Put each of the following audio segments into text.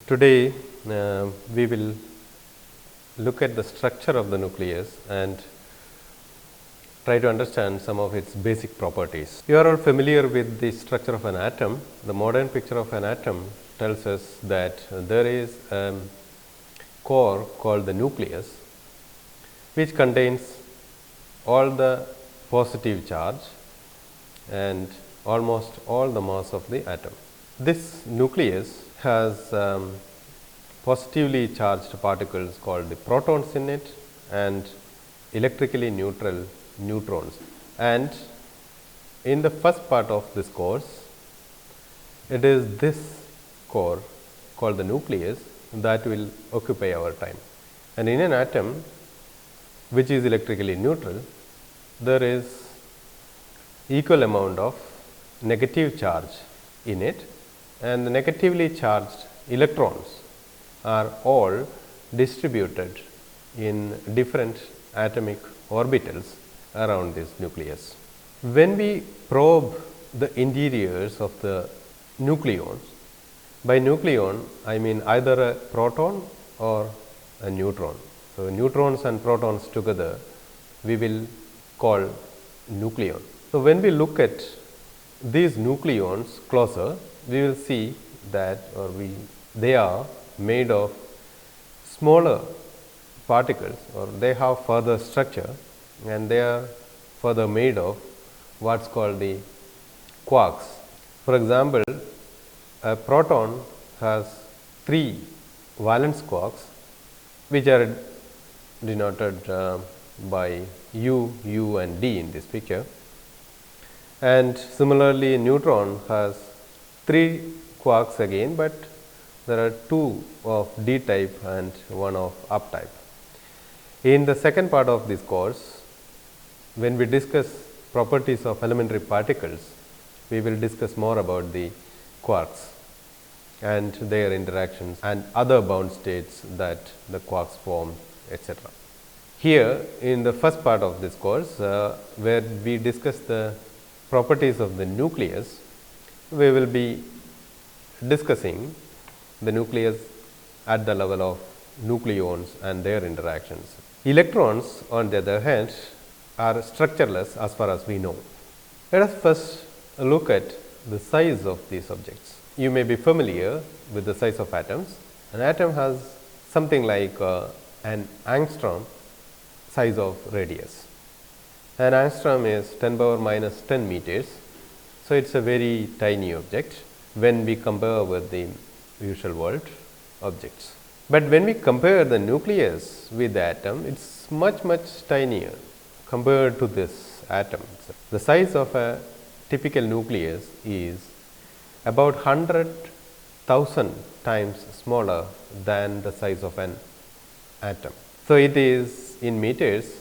Today we will look at the structure of the nucleus and try to understand some of its basic properties. You are all familiar with the structure of an atom. The modern picture of an atom tells us that there is a core called the nucleus, which contains all the positive charge and almost all the mass of the atom. This nucleus has positively charged particles called the protons in it and electrically neutral neutrons. And in the first part of this course, it is this core called the nucleus that will occupy our time. And in an atom which is electrically neutral, there is equal amount of negative charge in it, and the negatively charged electrons are all distributed in different atomic orbitals around this nucleus. When we probe the interiors of the nucleons, by nucleon I mean either a proton or a neutron. So, neutrons and protons together we will call nucleon. So, when we look at these nucleons closer, we will see that they are made of smaller particles, or they have further structure, and they are further made of what is called the quarks. For example, a proton has 3 valence quarks, which are denoted by U, U and D in this picture. And similarly, a neutron has 3 quarks again, but there are 2 of D type and 1 of up type. In the second part of this course, when we discuss properties of elementary particles, we will discuss more about the quarks and their interactions and other bound states that the quarks form, etc. Here in the first part of this course, where we discuss the properties of the nucleus, we will be discussing the nucleus at the level of nucleons and their interactions. Electrons, on the other hand, are structureless as far as we know. Let us first look at the size of these objects. You may be familiar with the size of atoms. An atom has something like an angstrom size of radius. An angstrom is 10 power minus 10 meters. So, it is a very tiny object when we compare with the usual world objects. But when we compare the nucleus with the atom, it is much tinier compared to this atom. The size of a typical nucleus is about 100,000 times smaller than the size of an atom. So, it is in meters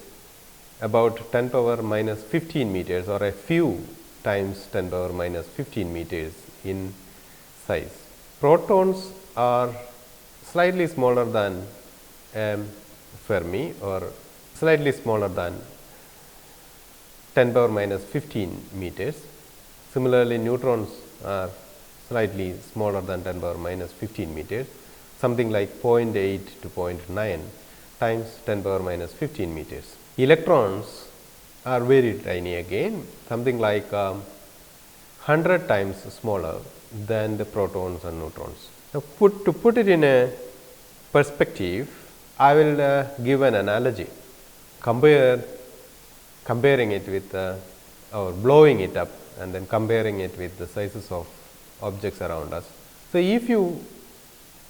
about 10 power minus 15 meters, or a few times 10 power minus 15 meters in size. Protons are slightly smaller than Fermi, or slightly smaller than 10 power minus 15 meters. Similarly, neutrons are slightly smaller than 10 power minus 15 meters, something like 0.8 to 0.9 times 10 power minus 15 meters. Electrons are very tiny again, something like 100 times smaller than the protons and neutrons. Now, to put it in a perspective, I will give an analogy, comparing it with or blowing it up and then comparing it with the sizes of objects around us. So, if you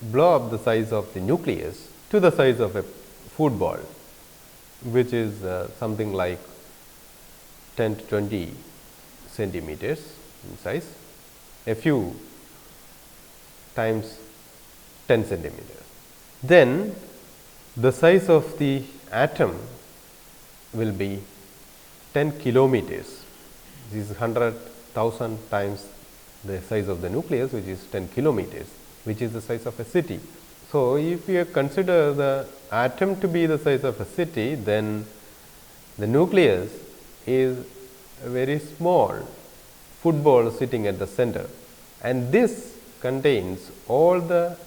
blow up the size of the nucleus to the size of a football, which is something like 10 to 20 centimeters in size, a few times 10 centimeters, then the size of the atom will be 10 kilometers. This is 100,000 times the size of the nucleus, which is 10 kilometers, which is the size of a city. So, if you consider the atom to be the size of a city, then the nucleus is a very small football sitting at the center, and this contains all the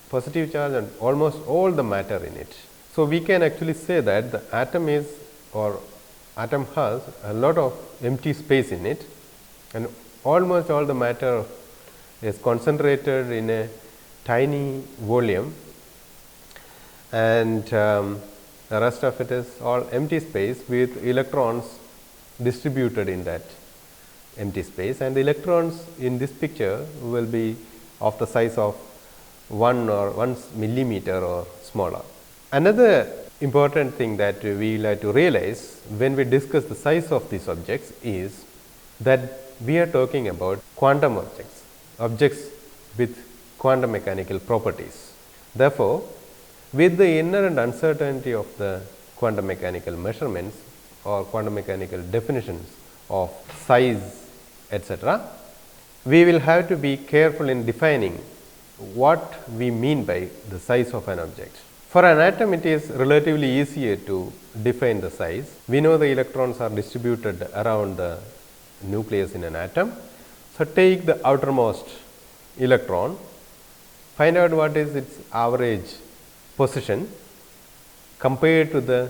positive charge and almost all the matter in it. So, we can actually say that the atom is, or atom has a lot of empty space in it, and almost all the matter is concentrated in a tiny volume, and the rest of it is all empty space with electrons distributed in that empty space, and the electrons in this picture will be of the size of 1 millimeter or smaller. Another important thing that we like to realize when we discuss the size of these objects is that we are talking about quantum objects, objects with quantum mechanical properties. Therefore, with the inherent uncertainty of the quantum mechanical measurements or quantum mechanical definitions of size, etc., we will have to be careful in defining what we mean by the size of an object. For an atom, it is relatively easier to define the size. We know the electrons are distributed around the nucleus in an atom. So, take the outermost electron, find out what is its average position compared to the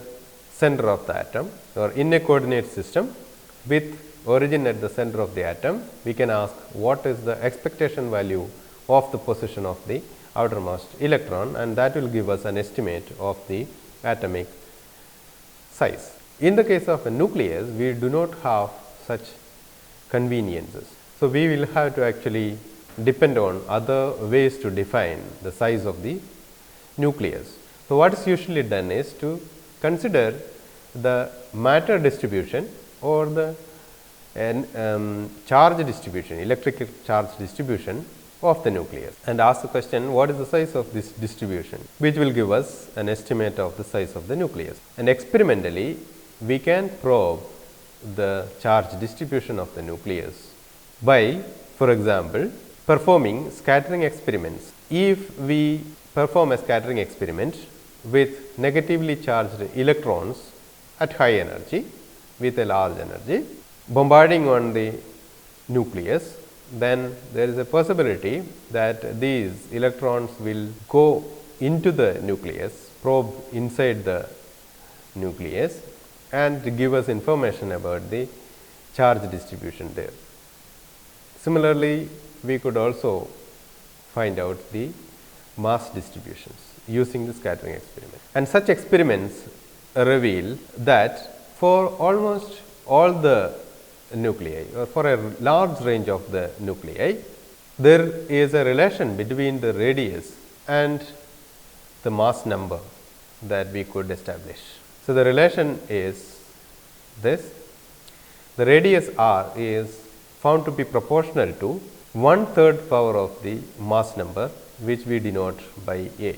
center of the atom, or in a coordinate system with origin at the center of the atom, we can ask what is the expectation value of the position of the outermost electron, and that will give us an estimate of the atomic size. In the case of a nucleus, we do not have such conveniences. So, we will have to actually depend on other ways to define the size of the nucleus. So, what is usually done is to consider the matter distribution or the charge distribution, electrical charge distribution of the nucleus, and ask the question what is the size of this distribution, which will give us an estimate of the size of the nucleus. And experimentally, we can probe the charge distribution of the nucleus by, for example, performing scattering experiments. If we perform a scattering experiment with negatively charged electrons at high energy with a large energy bombarding on the nucleus, then there is a possibility that these electrons will go into the nucleus, probe inside the nucleus, and give us information about the charge distribution there. Similarly, we could also find out the mass distributions using the scattering experiment. And such experiments reveal that for almost all the nuclei, or for a large range of the nuclei, there is a relation between the radius and the mass number that we could establish. So, the relation is this: the radius r is found to be proportional to 1/3 power of the mass number, which we denote by A.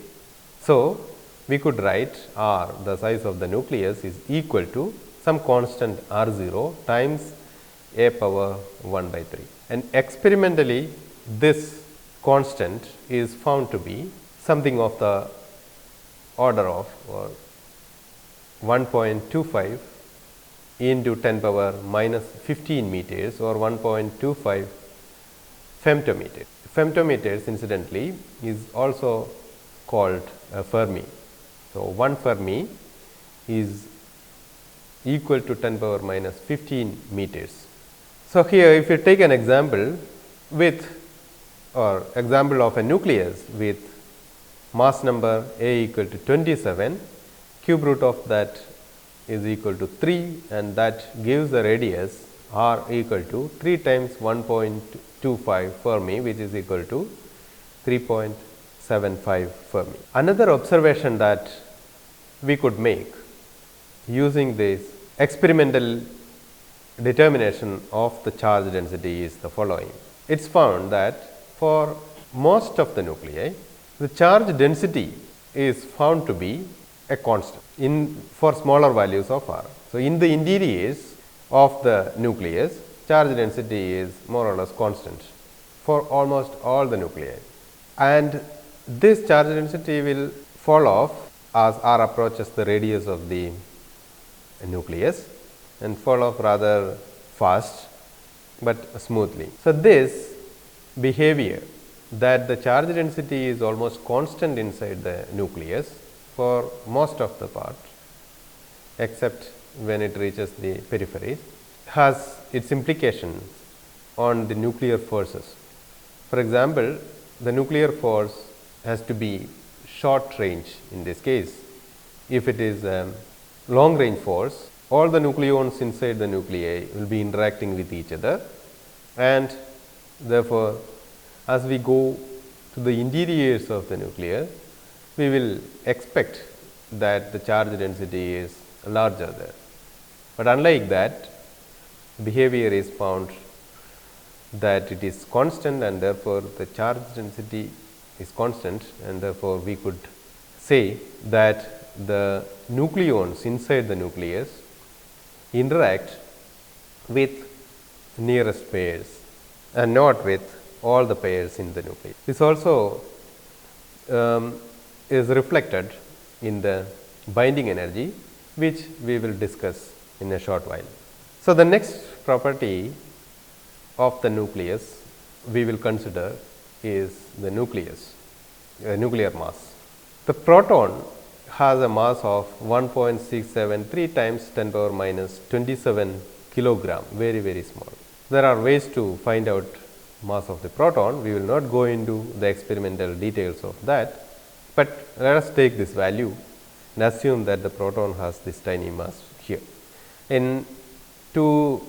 So, we could write r, the size of the nucleus, is equal to some constant r0 times a power 1/3, and experimentally this constant is found to be something of the order of 1.25 into 10 power minus 15 meters, or 1.25 femtometers. Femtometers, incidentally, is also called a Fermi. So, 1 Fermi is equal to 10 power minus 15 meters. So, here if you take an example with, or example of a nucleus with mass number A equal to 27, cube root of that is equal to 3, and that gives the radius r equal to 3 times 1.25 Fermi, which is equal to 3.75 Fermi. Another observation that we could make using this experimental determination of the charge density is the following. It is found that for most of the nuclei, the charge density is found to be a constant for smaller values of r. So, in the interiors of the nucleus, charge density is more or less constant for almost all the nuclei, and this charge density will fall off as r approaches the radius of the nucleus, and fall off rather fast, but smoothly. So, this behavior that the charge density is almost constant inside the nucleus for most of the part, except when it reaches the peripheries, has its implications on the nuclear forces. For example, the nuclear force has to be short range in this case. If it is a long range force, all the nucleons inside the nuclei will be interacting with each other, and therefore, as we go to the interiors of the nucleus, we will expect that the charge density is larger there. But unlike that, behavior is found that it is constant, and therefore, the charge density is constant, and therefore, we could say that the nucleons inside the nucleus interact with nearest pairs and not with all the pairs in the nucleus. This also is reflected in the binding energy, which we will discuss in a short while. So, the next property of the nucleus we will consider is the nucleus, nuclear mass. The proton has a mass of 1.673 times 10 power minus 27 kilogram, very small. There are ways to find out mass of the proton. We will not go into the experimental details of that, but let us take this value and assume that the proton has this tiny mass here. And to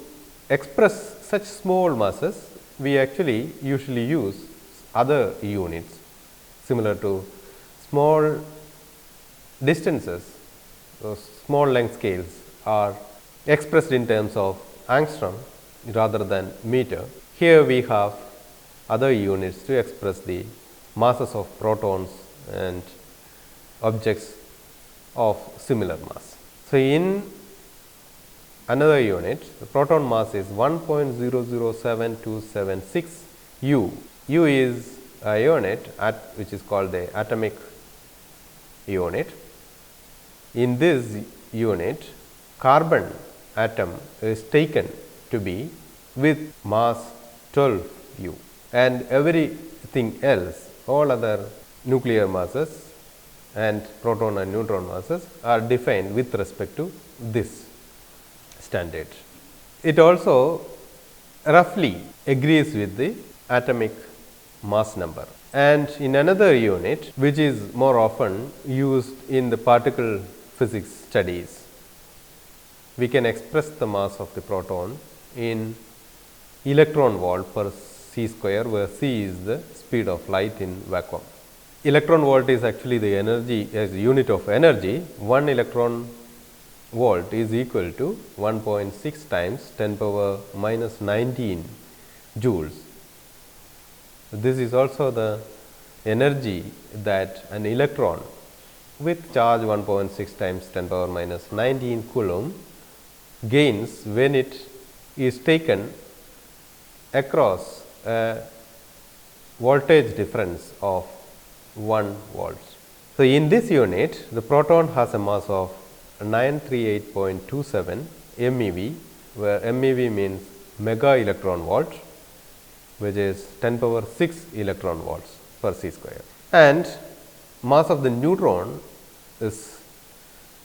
express such small masses, we actually usually use other units similar to small distances. Those small length scales are expressed in terms of angstrom rather than meter. Here we have other units to express the masses of protons and objects of similar mass. So, in another unit, the proton mass is 1.007276 U. U is a unit which is called the atomic unit. In this unit, carbon atom is taken to be with mass 12 U, and everything else, all other nuclear masses and proton and neutron masses are defined with respect to this standard. It also roughly agrees with the atomic mass number. And in another unit, which is more often used in the particle physics studies, we can express the mass of the proton in electron volt per c square, where c is the speed of light in vacuum. Electron volt is actually the energy as unit of energy. 1 electron volt is equal to 1.6 times 10 power minus 19 joules. This is also the energy that an electron with charge 1.6 times 10 power minus 19 coulomb gains when it is taken across a voltage difference of 1 volts. So, in this unit, the proton has a mass of 938.27 MeV, where MeV means mega electron volt, which is 10 power 6 electron volts per c square. And mass of the neutron is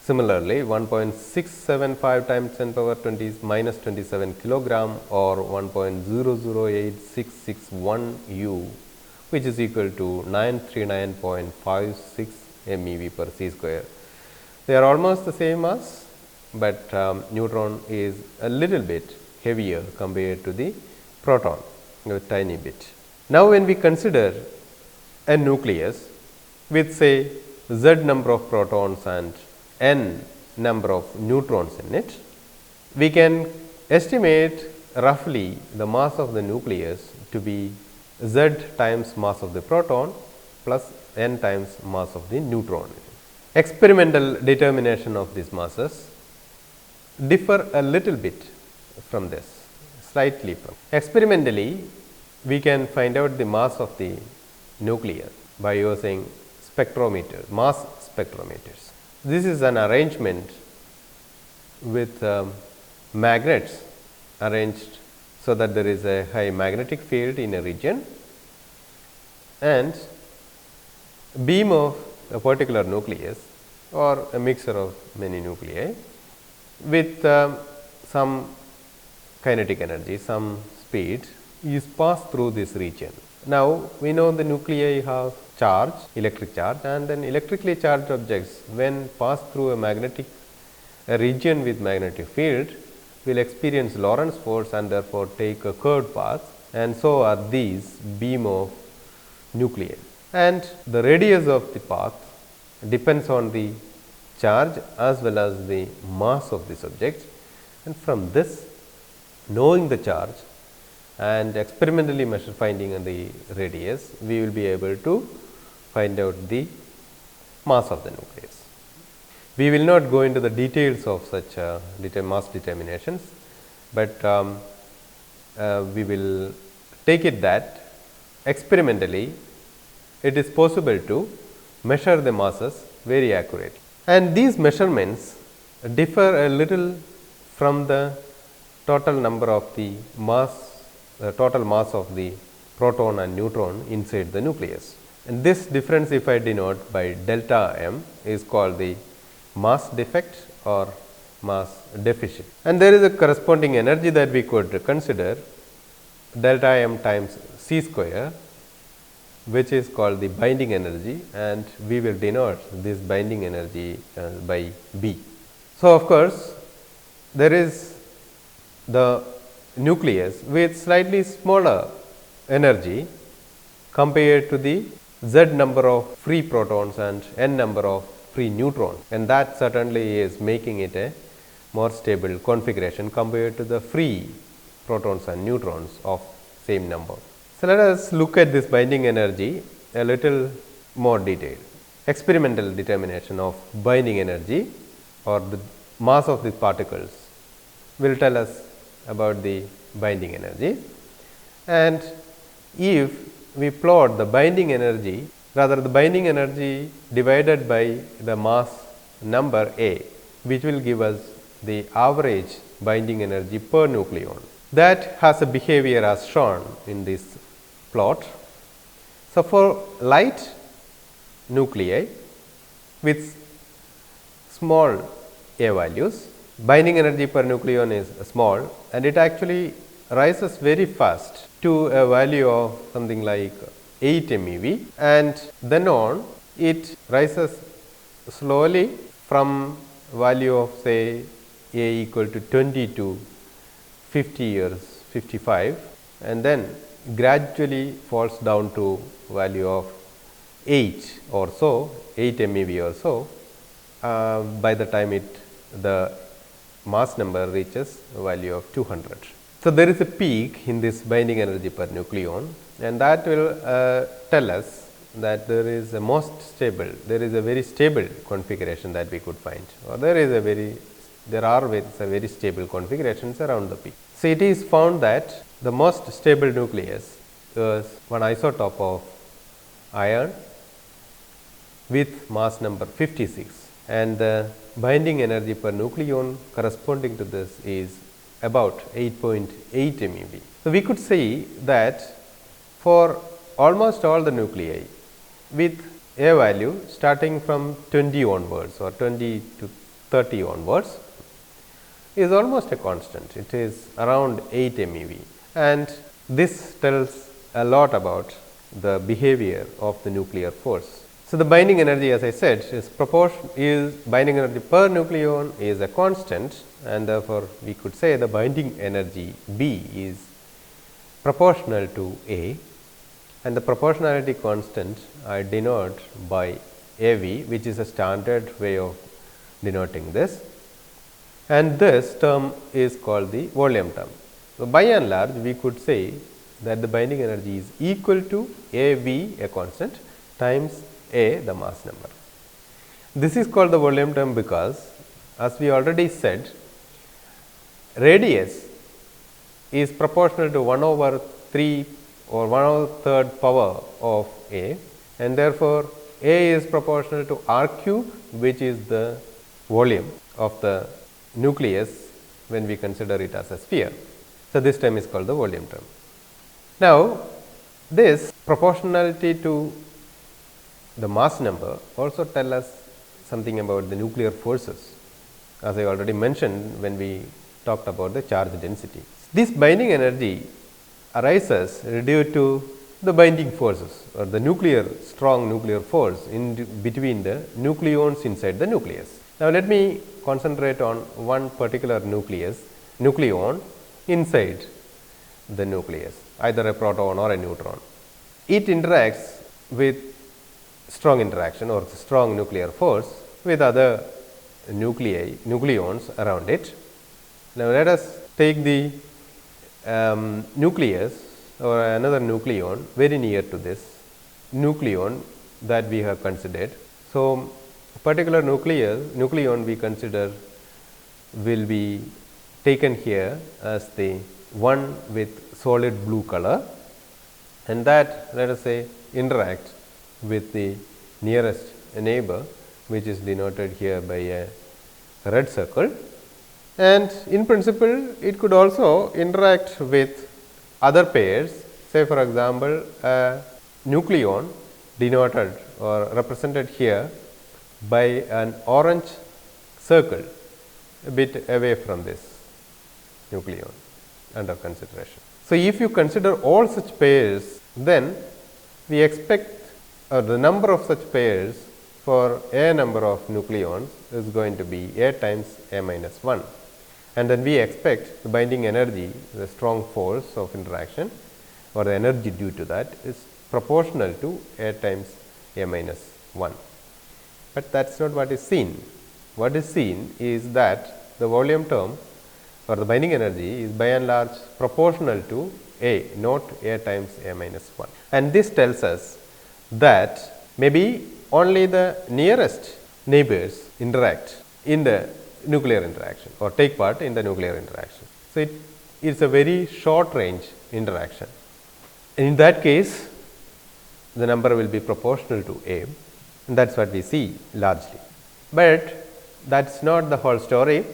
similarly 1.675 times 10 power 20 minus 27 kilogram, or 1.008661 U, which is equal to 939.56 MeV per c square. They are almost the same mass, but neutron is a little bit heavier compared to the proton, a tiny bit. Now, when we consider a nucleus with say z number of protons and n number of neutrons in it, we can estimate roughly the mass of the nucleus to be z times mass of the proton plus n times mass of the neutron. Experimental determination of these masses differ a little bit from this, slightly from. Experimentally, we can find out the mass of the nucleus by using spectrometer, mass spectrometers. This is an arrangement with magnets arranged so that there is a high magnetic field in a region, and beam of a particular nucleus or a mixture of many nuclei with some kinetic energy, some speed is passed through this region. Now, we know the nuclei have charge, electric charge, and then electrically charged objects when passed through a region with magnetic field will experience Lorentz force and therefore take a curved path, and so are these beam of nuclei. And the radius of the path depends on the charge as well as the mass of this object, and from this, knowing the charge and experimentally finding the radius, we will be able to find out the mass of the nucleus. We will not go into the details of such mass determinations, but we will take it that experimentally it is possible to measure the masses very accurately. And these measurements differ a little from the total number of the total mass of the proton and neutron inside the nucleus. And this difference, if I denote by delta m, is called the mass defect or mass deficit. And there is a corresponding energy that we could consider, delta m times c square, which is called the binding energy, and we will denote this binding energy by B. So, of course, there is the nucleus with slightly smaller energy compared to the z number of free protons and n number of free neutrons, and that certainly is making it a more stable configuration compared to the free protons and neutrons of same number. So, let us look at this binding energy a little more detailed. Experimental determination of binding energy or the mass of these particles will tell us about the binding energy, and if we plot the binding energy, rather the binding energy divided by the mass number A, which will give us the average binding energy per nucleon. That has a behavior as shown in this plot. So, for light nuclei with small a values, binding energy per nucleon is small, and it actually rises very fast to a value of something like 8 MeV, and then on it rises slowly from value of say A equal to 20 to 50 or 55, and then gradually falls down to value of 8 or so, 8 MeV or so, by the time the mass number reaches a value of 200. So, there is a peak in this binding energy per nucleon, and that will tell us that there is a very stable configuration that we could find, or there are very stable configurations around the peak. So, it is found that the most stable nucleus is one isotope of iron with mass number 56, and the binding energy per nucleon corresponding to this is about 8.8 MeV. So, we could say that for almost all the nuclei with a value starting from 20 onwards or 20 to 30 onwards is almost a constant. It is around 8 MeV, and this tells a lot about the behavior of the nuclear force. So, the binding energy, as I said, is binding energy per nucleon is a constant, and therefore, we could say the binding energy B is proportional to A, and the proportionality constant I denote by AV, which is a standard way of denoting this, and this term is called the volume term. So, by and large, we could say that the binding energy is equal to AV, a constant, times A, the mass number. This is called the volume term because, as we already said, radius is proportional to 1 over 3 or 1/3 power of A, and therefore, A is proportional to R cube, which is the volume of the nucleus when we consider it as a sphere. So, this term is called the volume term. Now, this proportionality to the mass number also tell us something about the nuclear forces, as I already mentioned when we talked about the charge density. This binding energy arises due to the binding forces or the strong nuclear force in between the nucleons inside the nucleus. Now, let me concentrate on one particular nucleon inside the nucleus, either a proton or a neutron. It interacts with strong interaction or strong nuclear force with other nucleons around it. Now, let us take the nucleus or another nucleon very near to this nucleon that we have considered. So, particular nucleon we consider will be taken here as the one with solid blue color, and that, let us say, interact with the nearest neighbor, which is denoted here by a red circle. And in principle, it could also interact with other pairs, say for example, a nucleon denoted or represented here by an orange circle a bit away from this nucleon under consideration. So, if you consider all such pairs, then we expect the number of such pairs for a number of nucleons is going to be a times a minus 1, and then we expect the binding energy, the strong force of interaction or the energy due to that is proportional to a times a minus 1. But that is not what is seen. What is seen is that the volume term or the binding energy is by and large proportional to a, not a times a minus 1. And this tells us that maybe only the nearest neighbors interact in the nuclear interaction or take part in the nuclear interaction. So, it is a very short range interaction. In that case, the number will be proportional to a, and that is what we see largely. But that is not the whole story.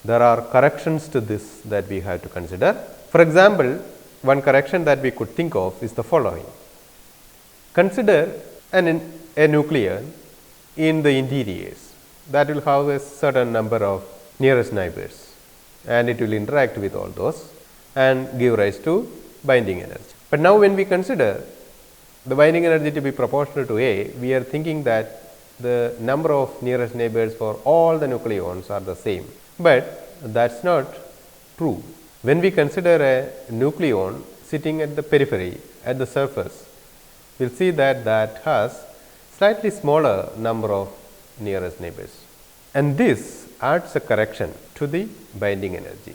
There are corrections to this that we have to consider. For example, one correction that we could think of is the following. Consider a nucleon in the interiors that will have a certain number of nearest neighbors, and it will interact with all those and give rise to binding energy. But now, when we consider the binding energy to be proportional to a, we are thinking that the number of nearest neighbors for all the nucleons are the same, but that is not true. When we consider a nucleon sitting at the periphery at the surface, we will see that that has slightly smaller number of nearest neighbors, and this adds a correction to the binding energy.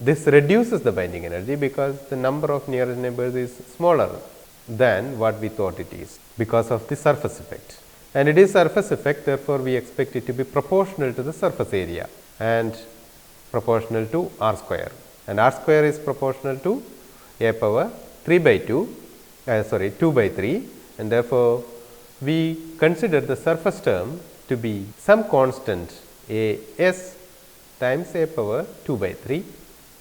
This reduces the binding energy because the number of nearest neighbors is smaller than what we thought it is because of the surface effect, and it is surface effect, therefore, we expect it to be proportional to the surface area and proportional to r square, and r square is proportional to a power 2 by 3, and therefore, we consider the surface term to be some constant a s times a power 2 by 3,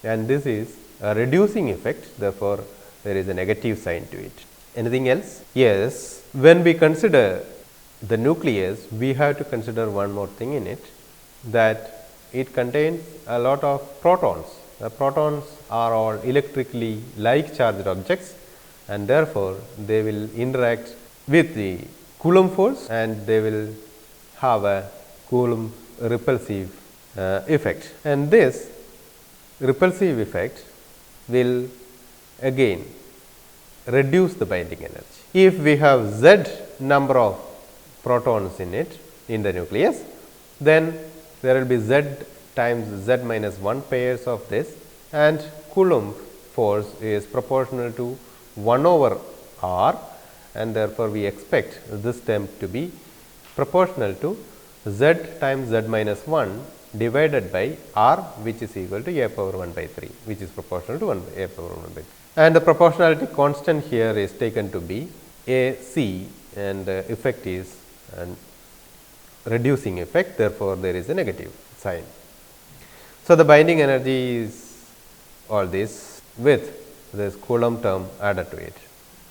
and this is a reducing effect, therefore, there is a negative sign to it. Anything else? Yes, when we consider the nucleus, we have to consider one more thing in it, that it contains a lot of protons. The protons are all electrically like charged objects, and therefore, they will interact with the Coulomb force and they will have a Coulomb repulsive effect, and this repulsive effect will again reduce the binding energy. If we have z number of protons in it in the nucleus, then there will be z times z minus 1 pairs of this, and Coulomb force is proportional to 1 over r, and therefore, we expect this term to be proportional to z times z minus 1 divided by r, which is equal to a power 1 by 3, which is proportional to a power 1 by 3. And the proportionality constant here is taken to be a c, and the effect is an reducing effect, therefore, there is a negative sign. So, the binding energy is all this with this Coulomb term added to it.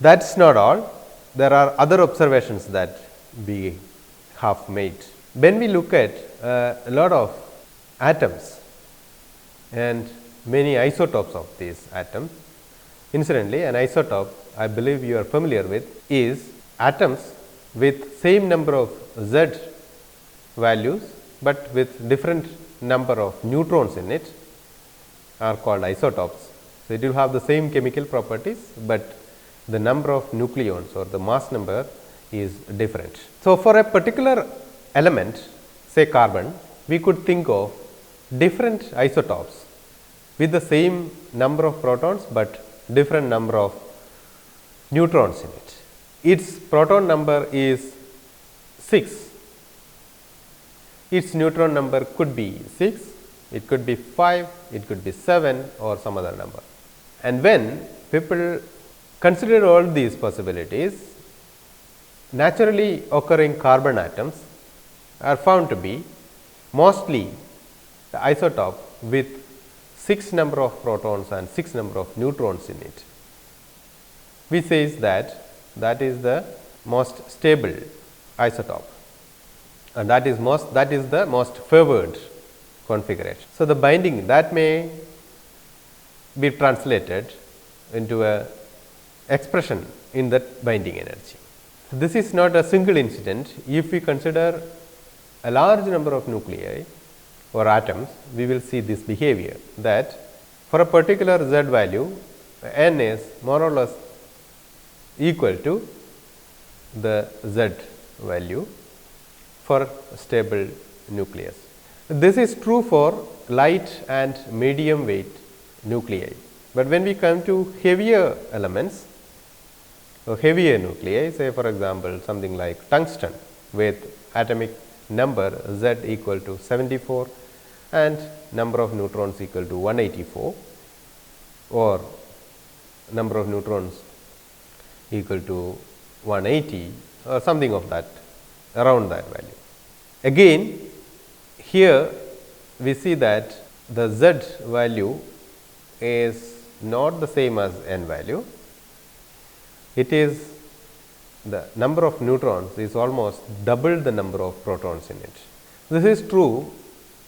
That is not all. There are other observations that we have made. When we look at a lot of atoms and many isotopes of these atoms, incidentally an isotope I believe you are familiar with is atoms with same number of Z values, but with different number of neutrons in it are called isotopes. So, it will have the same chemical properties, but the number of nucleons or the mass number is different. So, for a particular element, say carbon, we could think of different isotopes with the same number of protons, but different number of neutrons in it. Its proton number is 6, its neutron number could be 6, it could be 5, it could be 7 or some other number. And when people consider all these possibilities, naturally occurring carbon atoms are found to be mostly the isotope with 6 number of protons and 6 number of neutrons in it, which says that that is the most stable isotope, and that is the most favored configuration. So, the binding that may be translated into a expression in that binding energy. This is not a single incident. If we consider a large number of nuclei or atoms, we will see this behavior, that for a particular Z value, n is more or less equal to the Z value for stable nucleus. This is true for light and medium weight nuclei, but when we come to heavier elements or heavier nuclei, say for example, something like tungsten with atomic number Z equal to 74 and number of neutrons equal to 184, or number of neutrons equal to 180 or something of that, around that value. Again, here we see that the Z value is not the same as n value. It is the number of neutrons is almost double the number of protons in it. This is true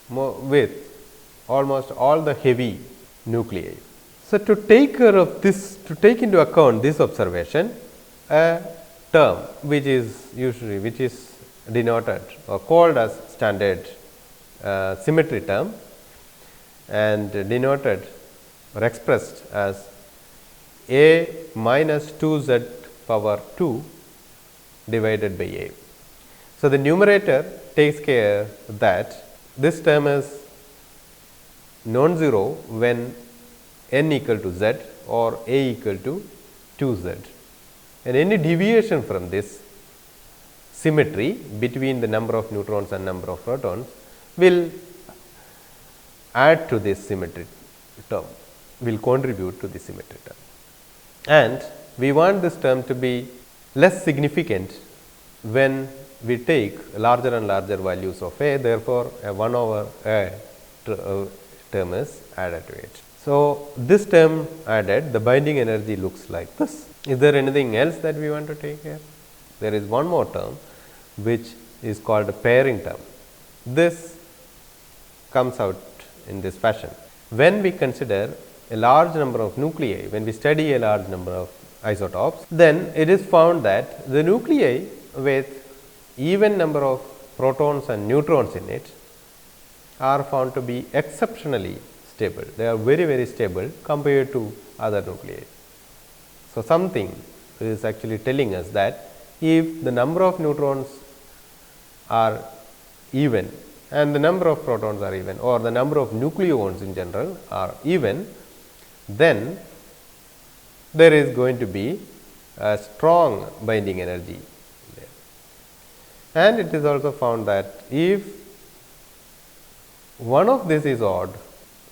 with almost all the heavy nuclei. So, to take care of this, to take into account this observation, a term which is denoted or called as standard symmetry term and denoted or expressed as A minus 2Z power 2 divided by A. So, the numerator takes care that this term is non-zero when n equal to z or A equal to 2z, and any deviation from this symmetry between the number of neutrons and number of protons will add to this symmetry term, will contribute to the symmetry term. And we want this term to be less significant when we take larger and larger values of A, therefore, a 1 over A term is added to it. So, this term added, the binding energy looks like this. Is there anything else that we want to take here? There is one more term which is called a pairing term. This comes out in this fashion. When we consider a large number of nuclei, when we study a large number of isotopes, then it is found that the nuclei with even number of protons and neutrons in it are found to be exceptionally stable. They are very, very stable compared to other nuclei. So, something is actually telling us that if the number of neutrons are even and the number of protons are even, or the number of nucleons in general are even, then there is going to be a strong binding energy there. And it is also found that if one of this is odd,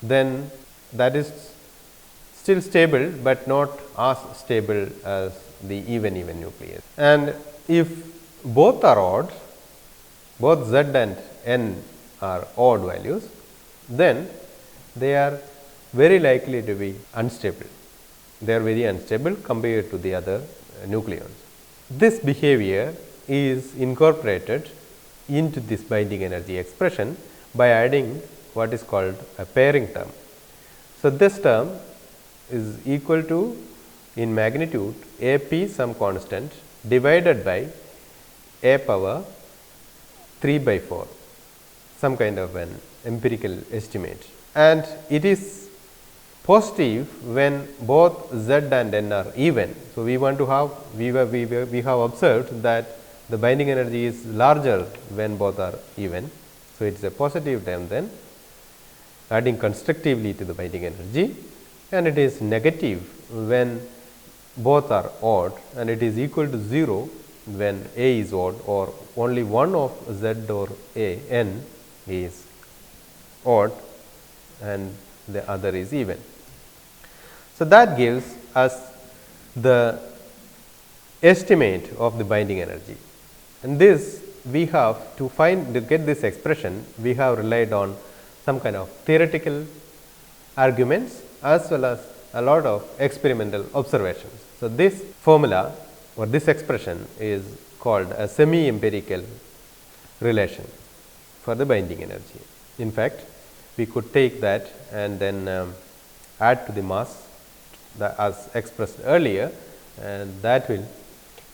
then that is still stable, but not as stable as the even nucleus. And if both are odd, both z and n are odd values, then they are very likely to be unstable. they are very unstable compared to the other nucleons. This behavior is incorporated into this binding energy expression by adding what is called a pairing term. So, this term is equal to in magnitude A p some constant divided by a power 3 by 4, some kind of an empirical estimate, and it is positive when both z and n are even. So, we want to have we have observed that the binding energy is larger when both are even. So, it is a positive term then adding constructively to the binding energy, and it is negative when both are odd, and it is equal to 0 when A is odd or only one of z or A n is odd and the other is even. So, that gives us the estimate of the binding energy, and this we have to get this expression, we have relied on some kind of theoretical arguments as well as a lot of experimental observations. So, this formula or this expression is called a semi-empirical relation for the binding energy. In fact, we could take that and then add to the mass as expressed earlier, and that will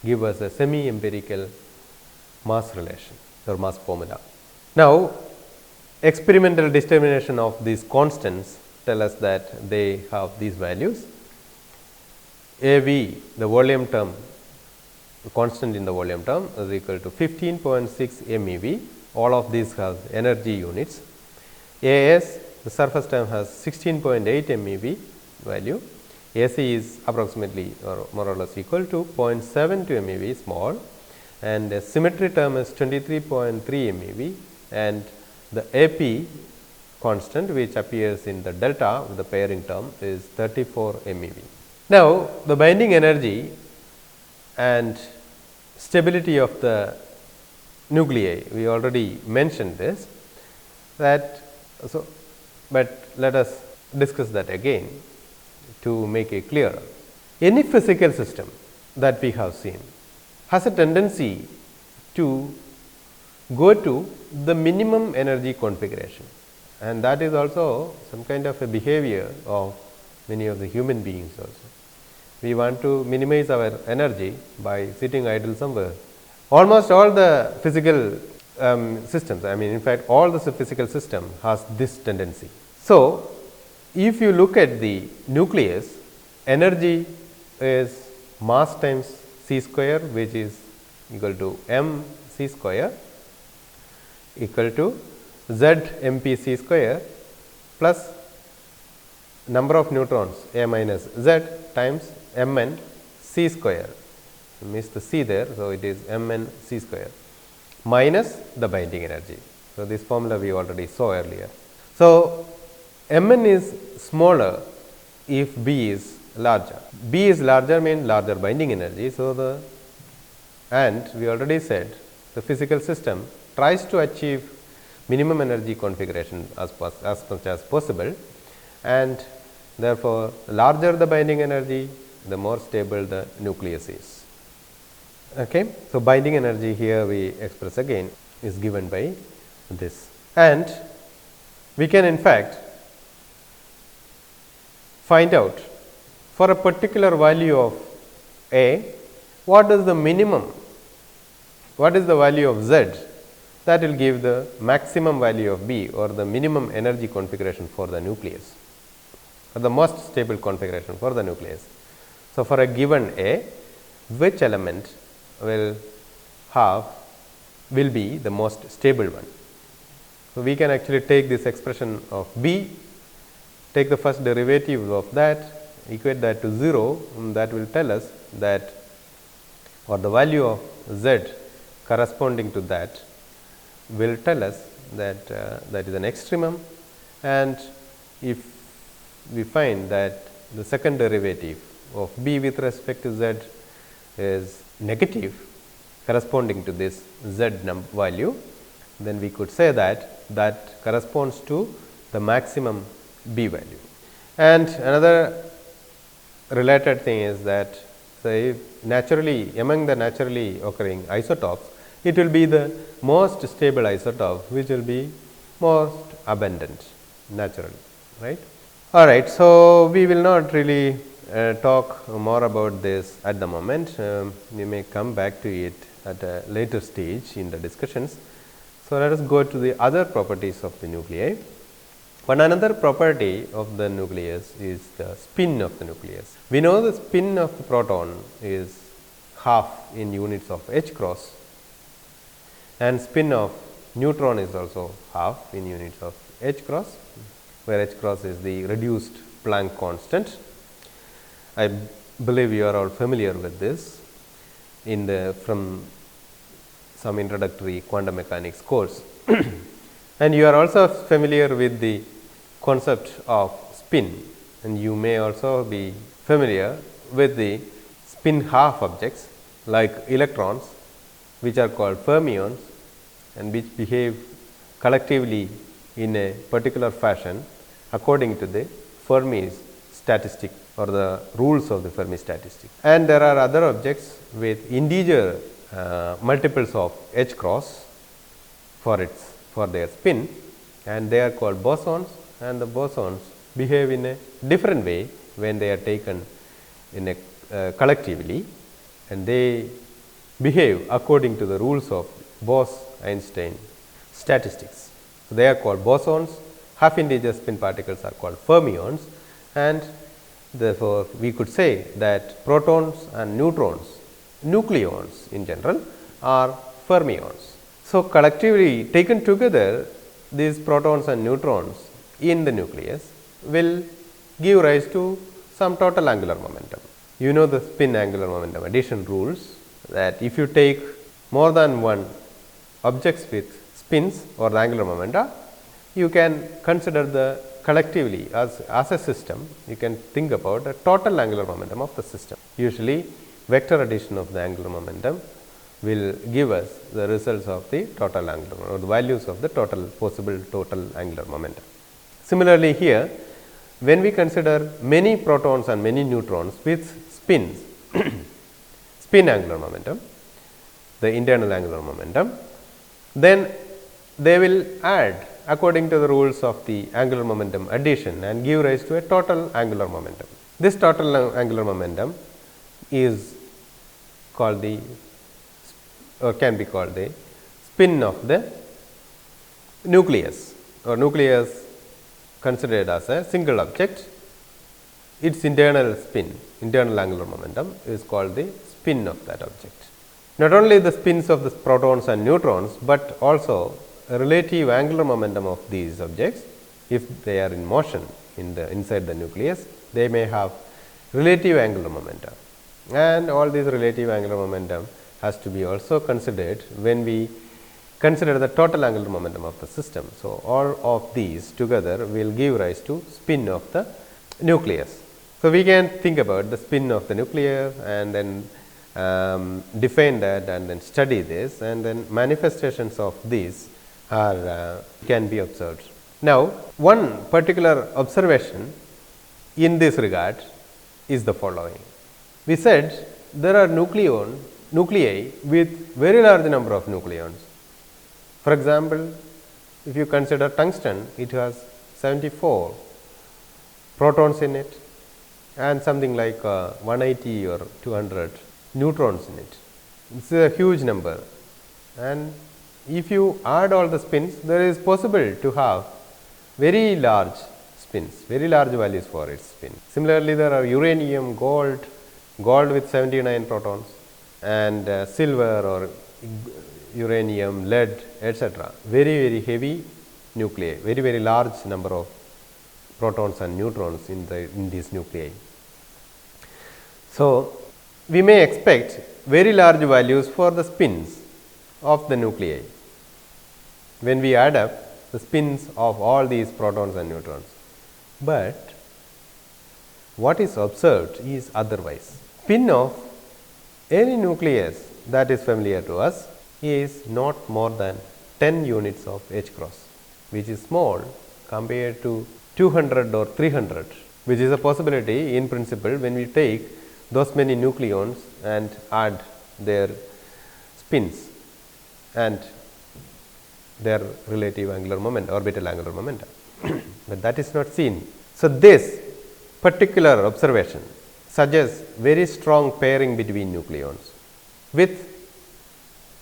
give us a semi-empirical mass relation or mass formula. Now, experimental determination of these constants tell us that they have these values. A v, the volume term, the constant in the volume term is equal to 15.6 MeV. All of these have energy units. A s, the surface term has 16.8 MeV value. A c is approximately or more or less equal to 0.72 MeV small, and the symmetry term is 23.3 MeV, and the A p constant which appears in the delta of the pairing term is 34 MeV. Now, the binding energy and stability of the nuclei, we already mentioned this, that so, but let us discuss that again to make it clearer. Any physical system that we have seen has a tendency to go to the minimum energy configuration, and that is also some kind of a behavior of many of the human beings also. We want to minimize our energy by sitting idle somewhere. Almost all the physical systems, I mean in fact all the physical system has this tendency. So, if you look at the nucleus, energy is mass times c square, which is equal to m c square equal to z m p c square plus number of neutrons a minus z times m n c square, missed the c there. So, it is m n c square minus the binding energy. So, this formula we already saw earlier. So, m n is smaller if B is larger. B is larger means larger binding energy. So, and we already said the physical system tries to achieve minimum energy configuration as much as possible, and therefore, larger the binding energy, the more stable the nucleus is. Okay. So, binding energy here we express again is given by this, and we can in fact find out for a particular value of A, what is the minimum, what is the value of Z, that will give the maximum value of B or the minimum energy configuration for the nucleus or the most stable configuration for the nucleus. So, for a given A, which element will be the most stable one. So, we can actually take this expression of B, take the first derivative of that, equate that to 0, and that will tell us that, or the value of Z corresponding to that will tell us that that is an extremum, and if we find that the second derivative of B with respect to Z is negative corresponding to this Z value, then we could say that that corresponds to the maximum B value. And another related thing is that say naturally among the naturally occurring isotopes, it will be the most stable isotope which will be most abundant naturally, right. All right. So, we will not really talk more about this at the moment. We may come back to it at a later stage in the discussions. So, let us go to the other properties of the nuclei. One another property of the nucleus is the spin of the nucleus. We know the spin of the proton is half in units of h cross, and spin of neutron is also half in units of h cross, where h cross is the reduced Planck constant. I believe you are all familiar with this in the from some introductory quantum mechanics course. And you are also familiar with the concept of spin, and you may also be familiar with the spin half objects like electrons, which are called fermions and which behave collectively in a particular fashion according to the Fermi's statistic or the rules of the Fermi statistic. And there are other objects with integer multiples of h cross for their spin, and they are called bosons, and the bosons behave in a different way when they are taken in a collectively, and they behave according to the rules of Bose-Einstein statistics. So, they are called bosons. Half integer spin particles are called fermions, and therefore, we could say that protons and neutrons, nucleons in general, are fermions. So, collectively taken together, these protons and neutrons in the nucleus will give rise to some total angular momentum. You know the spin angular momentum addition rules, that if you take more than one objects with spins or the angular momenta, you can consider the collectively as a system, you can think about a total angular momentum of the system. Usually vector addition of the angular momentum will give us the results of the total angular or the values of the possible total angular momentum. Similarly, here when we consider many protons and many neutrons with spins, spin angular momentum, the internal angular momentum, then they will add according to the rules of the angular momentum addition and give rise to a total angular momentum. This total angular momentum is called the or can be called the spin of the nucleus, or nucleus considered as a single object. Its internal spin, internal angular momentum is called the spin of that object. Not only the spins of the protons and neutrons, but also a relative angular momentum of these objects, if they are in motion inside the nucleus, they may have relative angular momentum, and all these relative angular momentum has to be also considered when we consider the total angular momentum of the system. So, all of these together will give rise to spin of the nucleus. So, we can think about the spin of the nucleus and then define that and then study this, and then manifestations of these are can be observed. Now, one particular observation in this regard is the following. We said there are nuclei with very large number of nucleons. For example, if you consider tungsten, it has 74 protons in it and something like 180 or 200 neutrons in it. It is a huge number, and if you add all the spins, there is possible to have very large spins, very large values for its spin. Similarly, there are uranium, gold with 79 protons, and silver or uranium, lead, etc. Very heavy nuclei, very large number of protons and neutrons in these nuclei. So, we may expect very large values for the spins of the nuclei when we add up the spins of all these protons and neutrons. But what is observed is otherwise. Spin of any nucleus that is familiar to us is not more than 10 units of h cross, which is small compared to 200 or 300 which is a possibility in principle when we take those many nucleons and add their spins and their relative angular moment, orbital angular momentum, but that is not seen. So, this particular observation suggests very strong pairing between nucleons with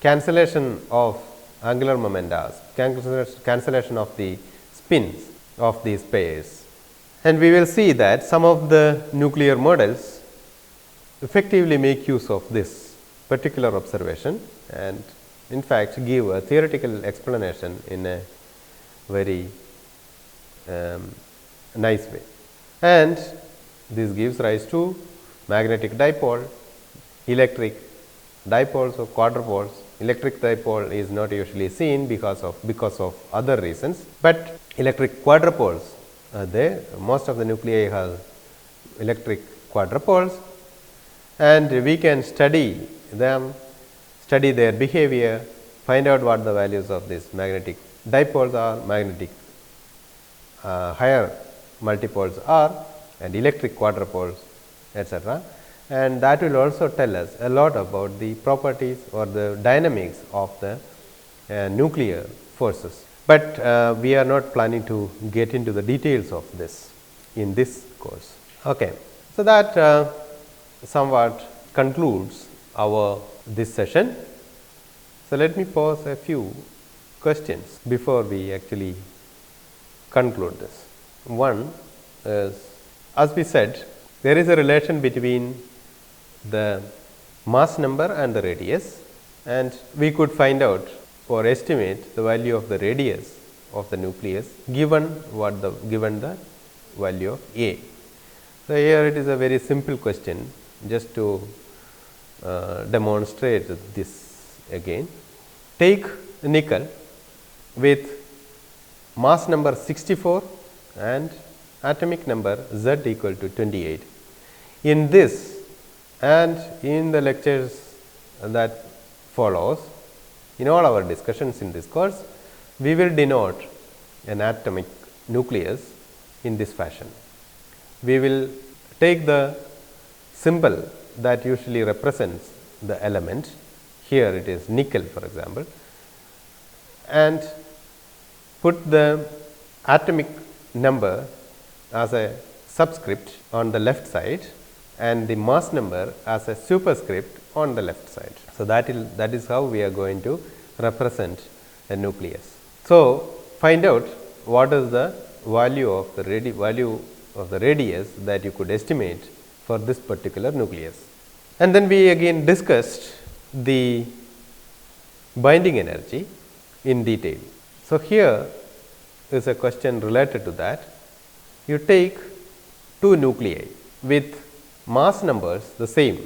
cancellation of angular momenta, cancellation of the spins of these pairs. And we will see that some of the nuclear models effectively make use of this particular observation and in fact give a theoretical explanation in a very nice way. And this gives rise to magnetic dipole, electric dipoles or quadrupoles. Electric dipole is not usually seen because of other reasons, but electric quadrupoles are there. Most of the nuclei have electric quadrupoles, and we can study them, study their behavior, find out what the values of these magnetic dipoles are, magnetic higher multipoles are, and electric quadrupoles, etc. And that will also tell us a lot about the properties or the dynamics of the nuclear forces. But we are not planning to get into the details of this in this course. Okay. So, that somewhat concludes our this session. So, let me pose a few questions before we actually conclude this. One is, as we said, there is a relation between the mass number and the radius, and we could find out or estimate the value of the radius of the nucleus given the value of A. So, here it is a very simple question, just to demonstrate this again. Take nickel with mass number 64 and atomic number Z equal to 28. In this and in the lectures that follows, in all our discussions in this course, we will denote an atomic nucleus in this fashion. We will take the symbol that usually represents the element, here it is nickel for example, and put the atomic number as a subscript on the left side and the mass number as a superscript on the left side. So, that is how we are going to represent a nucleus. So, find out what is the value of the radius that you could estimate for this particular nucleus. And then we again discussed the binding energy in detail. So, here is a question related to that. You take two nuclei with mass numbers the same,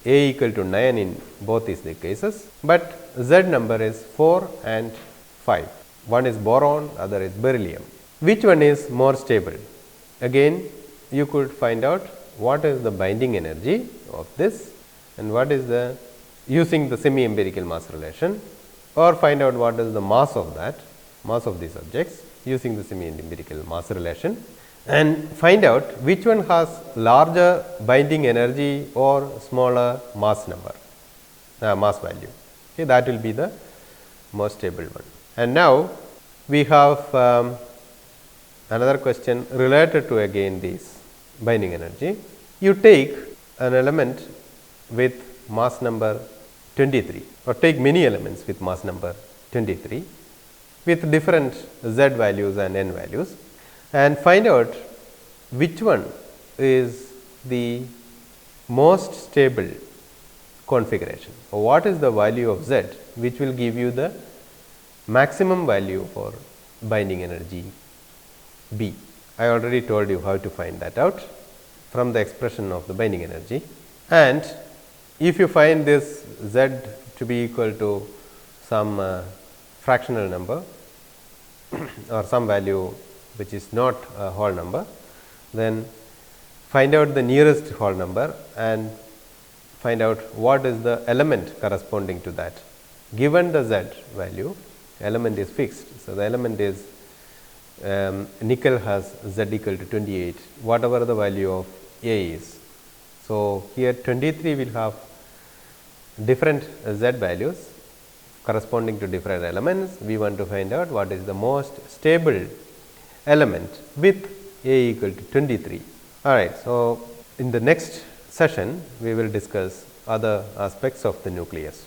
A equal to 9 in both these cases, but Z number is 4 and 5. One is boron, other is beryllium. Which one is more stable? Again, you could find out what is the binding energy of this and what is the, using the semi empirical mass relation, or find out what is the mass of that, mass of these objects using the semi empirical mass relation, and find out which one has larger binding energy or smaller mass number, mass value. Okay, that will be the most stable one. And now, we have another question related to again this binding energy. You take an element with mass number 23, or take many elements with mass number 23 with different Z values and N values, and find out which one is the most stable configuration, or what is the value of Z which will give you the maximum value for binding energy B. I already told you how to find that out from the expression of the binding energy, and if you find this Z to be equal to some fractional number or some value which is not a whole number, then find out the nearest whole number and find out what is the element corresponding to that. Given the Z value, element is fixed. So, the element is nickel has Z equal to 28, whatever the value of A is. So, here 23 will have different Z values corresponding to different elements. We want to find out what is the most stable element with A equal to 23. All right. So, in the next session we will discuss other aspects of the nucleus.